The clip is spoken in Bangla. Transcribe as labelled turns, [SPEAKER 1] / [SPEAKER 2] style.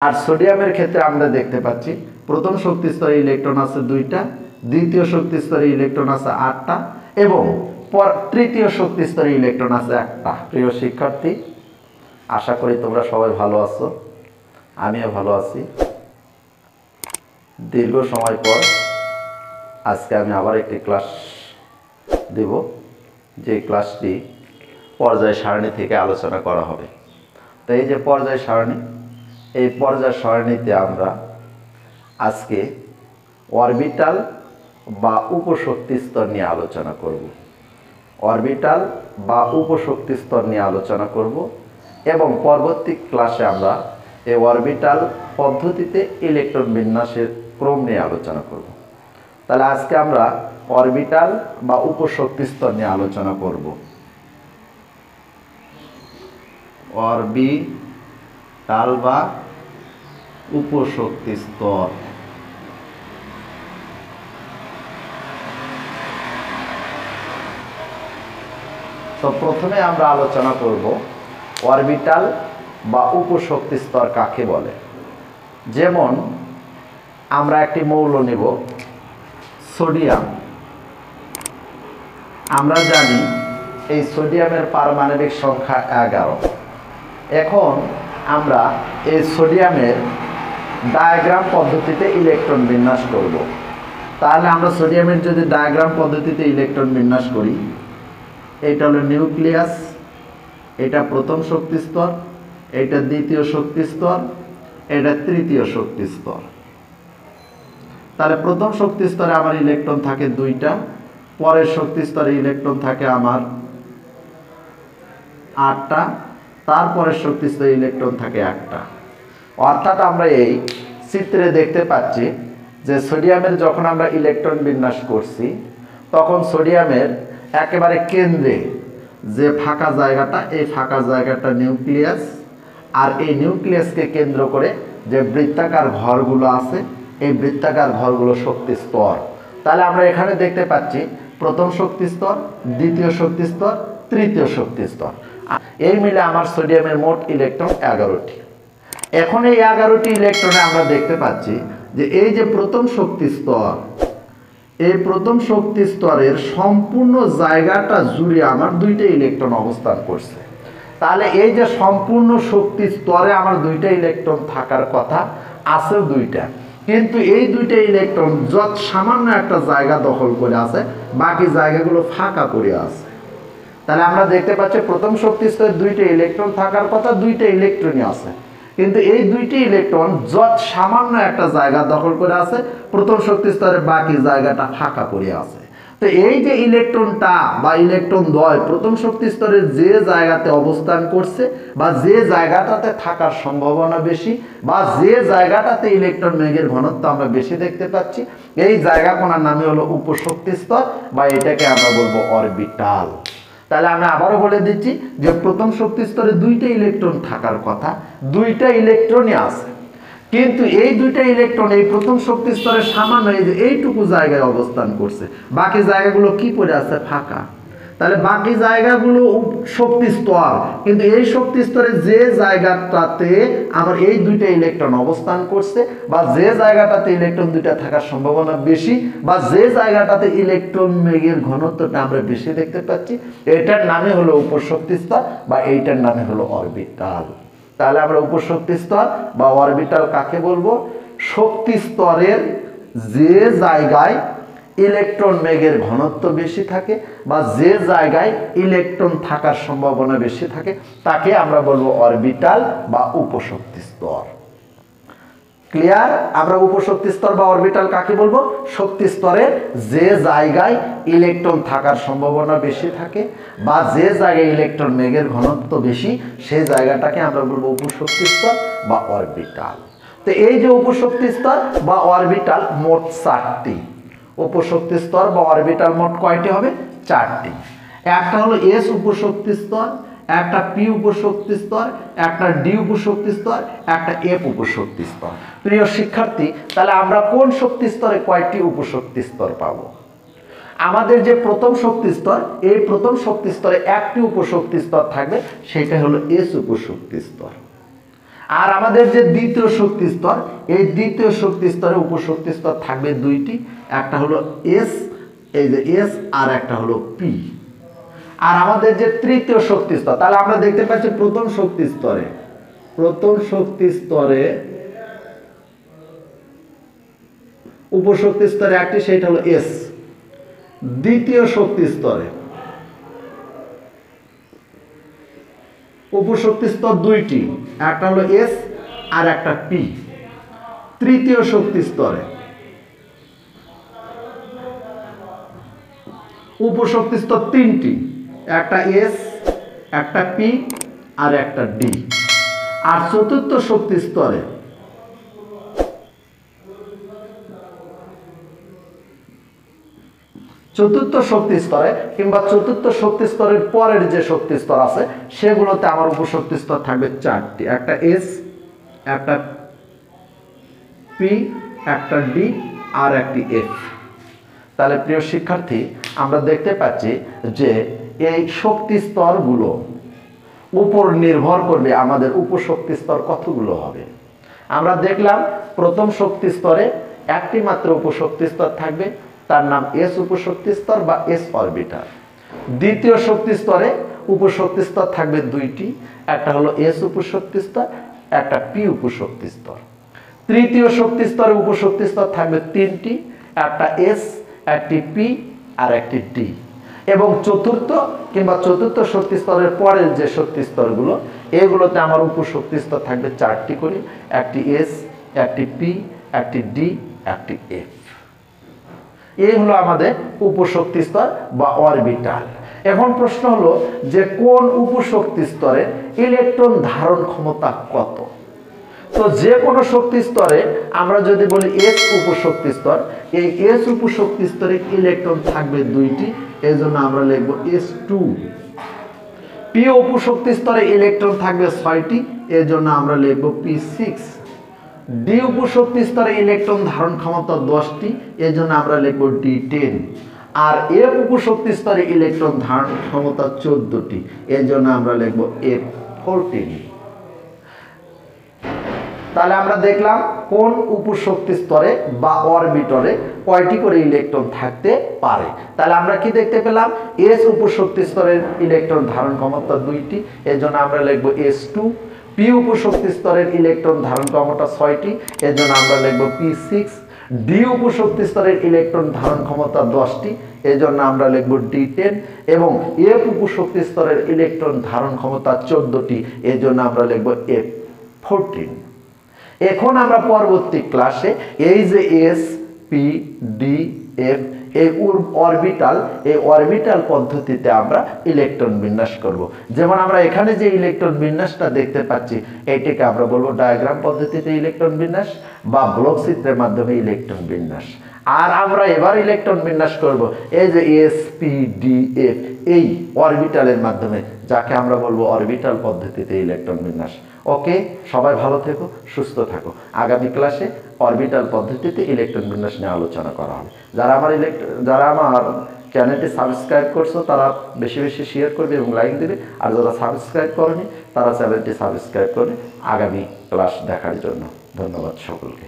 [SPEAKER 1] আর সোডিয়ামের ক্ষেত্রে আমরা দেখতে পাচ্ছি প্রথম শক্তি স্তরে ইলেকট্রন আছে 2টা, দ্বিতীয় শক্তি স্তরে ইলেকট্রন আছে 8টা এবং তৃতীয় শক্তি স্তরে ইলেকট্রন আছে 1টা। প্রিয় শিক্ষার্থী, আশা করি তোমরা সবাই ভালো আছো, আমিও ভালো আছি। দীর্ঘ সময় পর আজকে আমি আবার একটি ক্লাস দেব, যে ক্লাসটি পর্যায় সারণী থেকে আলোচনা করা হবে। তো এই যে পর্যায় সারণী, এই পর্যায় সারণীতে আমরা আজকে অরবিটাল বা উপশক্তি স্তর নিয়ে আলোচনা করব। অরবিটাল বা উপশক্তি স্তর নিয়ে আলোচনা করব এবং পরবর্তী ক্লাসে আমরা এই অরবিটাল পদ্ধতিতে ইলেকট্রন বিন্যাসের ক্রম নিয়ে আলোচনা করব। তাহলে আজকে আমরা অরবিটাল বা উপশক্তি স্তর নিয়ে আলোচনা করব। অরবিটাল বা উপশক্তি স্তর। তো প্রথমে আমরা আলোচনা করব অরবিটাল বা উপশক্তি স্তর কাকে বলে। যেমন আমরা একটি মৌল নেব সোডিয়াম। আমরা জানি এই সোডিয়ামের পারমাণবিক সংখ্যা 11। এখন আমরা এই সোডিয়ামের ডায়াগ্রাম পদ্ধতিতে ইলেকট্রন বিন্যাস করব। তাহলে আমরা সোডিয়ামের যদি ডায়াগ্রাম পদ্ধতিতে ইলেকট্রন বিন্যাস করি, এটা হলো নিউক্লিয়াস, এটা প্রথম শক্তি স্তর, এটা দ্বিতীয় শক্তি স্তর, এটা তৃতীয় শক্তি স্তর। তাহলে প্রথম শক্তি স্তরে আমার ইলেকট্রন থাকে 2টা, পরের শক্তি স্তরে ইলেকট্রন থাকে আমার 8টা, তারপরের শক্তি স্তরে ইলেকট্রন থাকে 1টা। অর্থাৎ আমরা এই চিত্রে দেখতে পাচ্ছি যে সোডিয়ামের যখন আমরা ইলেকট্রন বিন্যাস করছি, তখন সোডিয়ামের একেবারে কেন্দ্রে যে ফাঁকা জায়গাটা, এই ফাঁকা জায়গাটা নিউক্লিয়াস, আর এই নিউক্লিয়াসকে কেন্দ্র করে যে বৃত্তাকার ঘরগুলো আছে, এই বৃত্তাকার ঘরগুলো শক্তি স্তর। তাহলে আমরা এখানে দেখতে পাচ্ছি প্রথম শক্তি স্তর, দ্বিতীয় শক্তি স্তর, তৃতীয় শক্তি স্তর। এই মিলে আমার সোডিয়ামের মোট ইলেকট্রন 11টি। এখন এই 11টি ইলেকট্রনে আমরা দেখতে পাচ্ছি যে এই যে প্রথম শক্তি স্তর, এই প্রথম শক্তি স্তরের সম্পূর্ণ জায়গাটা জুড়ে আমার 2টা ইলেকট্রন অবস্থান করছে। তাহলে এই যে সম্পূর্ণ শক্তি স্তরে আমার 2টা ইলেকট্রন থাকার কথা, আছে 2টা, কিন্তু এই 2টা ইলেকট্রন যত সামান্য একটা জায়গা দখল করে আছে, বাকি জায়গাগুলো ফাঁকা পড়ে আছে। তাহলে আমরা দেখতে পাচ্ছি প্রথম শক্তি স্তরে 2টা ইলেকট্রন থাকার কথা, 2টা ইলেকট্রনই আছে, কিন্তু এই 2টি ইলেকট্রন যত সামান্য একটা জায়গা দখল করে আছে, প্রথম শক্তি স্তরে বাকি জায়গাটা ফাঁকা পড়ে আছে। তো এই যে ইলেকট্রনটা বা ইলেকট্রন দ্বয় প্রথম শক্তি স্তরে যে জায়গাতে অবস্থান করছে, বা যে জায়গাটাতে থাকার সম্ভাবনা বেশি, বা যে জায়গাটাতে ইলেকট্রন মেঘের ঘনত্ব আমরা বেশি দেখতে পাচ্ছি, এই জায়গা কোনার নামই হলো উপশক্তি স্তর, বা এটাকে আমরা বলবো অরবিটাল। তাহলে আমরা আবারও বলে দিচ্ছি যে প্রথম শক্তি স্তরে 2টা ইলেকট্রন থাকার কথা, 2টা ইলেকট্রনই আছে, কিন্তু এই 2টা ইলেকট্রন এই প্রথম শক্তি স্তরে সামান্য এইটুকু জায়গায় অবস্থান করছে, বাকি জায়গাগুলো কি পড়ে আছে? ফাঁকা। তাহলে বাকি জায়গাগুলো শক্তি স্তর, কিন্তু এই শক্তি স্তরে যে জায়গাটাতে আমার এই 2টা ইলেকট্রন অবস্থান করছে, বা যে জায়গাটাতে ইলেকট্রন 2টা থাকার সম্ভাবনা বেশি, বা যে জায়গাটাতে ইলেকট্রন মেঘের ঘনত্বটা আমরা বেশি দেখতে পাচ্ছি, এটার নামে হলো উপশক্তি স্তর, বা এইটার নামে হলো অরবিটাল। তাহলে আমরা উপশক্তি স্তর বা অরবিটাল কাকে বলবো? শক্তি স্তরের যে জায়গায় ইলেকট্রন মেঘের ঘনত্ব বেশি থাকে, বা যে জায়গায় ইলেকট্রন থাকার সম্ভাবনা বেশি থাকে, তাকে আমরা বলবো অরবিটাল বা উপশক্তি স্তর। ক্লিয়ার? আমরা উপশক্তি স্তর বা অরবিটাল কাকে বলবো? শক্তি স্তরের যে জায়গায় ইলেকট্রন থাকার সম্ভাবনা বেশি থাকে, বা যে জায়গায় ইলেকট্রন মেঘের ঘনত্ব বেশি, সেই জায়গাটাকে আমরা বলবো উপশক্তি স্তর বা অরবিটাল। তো এই যে উপশক্তি স্তর বা অরবিটাল মোট 4টি। উপশক্তি স্তর বা অরবিটাল মোট কয়টি হবে? 4টি। একটা হলো এস উপশক্তি স্তর, একটা পি উপশক্তি স্তর, একটা ডি উপশক্তি স্তর, একটা এফ উপশক্তি স্তর। প্রিয় শিক্ষার্থী, তাহলে আমরা কোন শক্তি স্তরে কয়টি উপশক্তি স্তর পাবো? আমাদের যে প্রথম শক্তি স্তর, এই প্রথম শক্তি স্তরে একটি উপশক্তি স্তর থাকবে, সেটা হলো এস উপশক্তি স্তর। আর আমাদের যে দ্বিতীয় শক্তি স্তর, এই দ্বিতীয় শক্তি স্তরে উপশক্তি স্তর থাকবে দুইটি, একটা হলো এস, এই যে এস, আর একটা হলো পি। আর আমাদের যে তৃতীয় শক্তি স্তর, তাহলে আমরা দেখতে পাচ্ছি প্রথম শক্তি স্তরে উপশক্তি স্তরে একটি, সেটা হলো এস। দ্বিতীয় শক্তি স্তরে উপশক্তি স্তর দুইটি, একটা হলো এস আর একটা পি। তৃতীয় শক্তি স্তরে উপশক্তি স্তর তিনটি, একটা এস, একটা পি আর একটা ডি। আর চতুর্থ শক্তি স্তরে কিংবা চতুর্থ শক্তি স্তরের পরের যে শক্তি স্তর আছে সেগুলোতে আমার উপশক্তি স্তর থাকবে চারটি, একটা এস, একটা পি, একটা ডি আর একটি এফ। তাহলে প্রিয় শিক্ষার্থী, আমরা দেখতে পাচ্ছি যে এই শক্তি স্তরগুলো উপর নির্ভর করবে আমাদের উপশক্তি স্তর কতগুলো হবে। আমরা দেখলাম প্রথম শক্তি স্তরে একটি মাত্র উপশক্তি স্তর থাকবে, তার নাম এস উপশক্তি স্তর বা এস অরবিটাল। দ্বিতীয় শক্তি স্তরে উপশক্তি স্তর থাকবে দুইটি, একটা হলো এস উপশক্তি স্তর, একটা পি উপশক্তি স্তর। তৃতীয় শক্তি স্তরে উপশক্তি স্তর থাকবে তিনটি, একটা এস, একটি পি আর একটি ডি। এবং চতুর্থ কিংবা চতুর্থ শক্তি স্তরের পরের যে শক্তি স্তরগুলো, এগুলোতে আমার উপশক্তি স্তর থাকবে চারটি করে, একটি এস, একটি পি, একটি ডি, একটি এফ। এই হলো আমাদের উপশক্তি স্তর বা অরবিটাল। এখন প্রশ্ন হলো যে কোন উপশক্তি স্তরে ইলেকট্রন ধারণ ক্ষমতা কত। তো যে কোনো শক্তি স্তরে আমরা যদি বলি এস উপশক্তি স্তর, এই এস উপশক্তি স্তরে ইলেকট্রন থাকবে দুইটি, এই জন্য আমরা লিখব S2। পি উপশক্তি স্তরে ইলেকট্রন থাকবে 6টি, এর জন্য আমরা লিখব P6। ডি উপশক্তি স্তরে ইলেকট্রন ধারণ ক্ষমতা 10টি, এর জন্য আমরা লিখব D10। আর এফ উপশক্তি স্তরে ইলেকট্রন ধারণ ক্ষমতা 14টি, এর জন্য আমরা লিখব F14। তাহলে আমরা দেখলাম কোন উপশক্তি স্তরে বা অরবিটরে কয়টি করে ইলেকট্রন থাকতে পারে। তাহলে আমরা কি দেখতে পেলাম, এস উপশক্তি স্তরের ইলেকট্রন ধারণ ক্ষমতা 2টি, এর জন্য আমরা লিখব S2। পি উপশক্তি স্তরের ইলেকট্রন ধারণ ক্ষমতা 6টি, এর জন্য আমরা লিখব P6। ডি উপশক্তি স্তরের ইলেকট্রন ধারণ ক্ষমতা 10টি, এর জন্য আমরা লিখব D10। এবং এফ উপশক্তি স্তরের ইলেকট্রন ধারণ ক্ষমতা 14টি, এর জন্য আমরা লিখব F14। এখন আমরা পরবর্তী ক্লাসে এই যে এস, পি, ডি, এফ, এই অরবিটাল পদ্ধতিতে আমরা ইলেকট্রন বিন্যাস করব। যেমন আমরা এখানে যে ইলেকট্রন বিন্যাসটা দেখতে পাচ্ছি, এইটাকে আমরা বলবো ডায়াগ্রাম পদ্ধতিতে ইলেকট্রন বিন্যাস বা ব্লক চিত্রের মাধ্যমে ইলেকট্রন বিন্যাস। আর আমরা এবার ইলেকট্রন বিন্যাস করব এই যে এস, পি, ডি, এফ, এই অরবিটালের মাধ্যমে, যাকে আমরা বলবো অরবিটাল পদ্ধতিতে ইলেকট্রন বিন্যাস। ওকে, সবাই ভালো থেকো, সুস্থ থাকো। আগামী ক্লাসে অরবিটাল পদ্ধতিতে ইলেকট্রন বিন্যাস নিয়ে আলোচনা করা হবে। যারা আমার চ্যানেলটি সাবস্ক্রাইব করছো তারা বেশি বেশি শেয়ার করবে এবং লাইক দেবে। আর যারা সাবস্ক্রাইব করেনি তারা চ্যানেলটি সাবস্ক্রাইব করে আগামী ক্লাস দেখার জন্য। ধন্যবাদ সকলকে।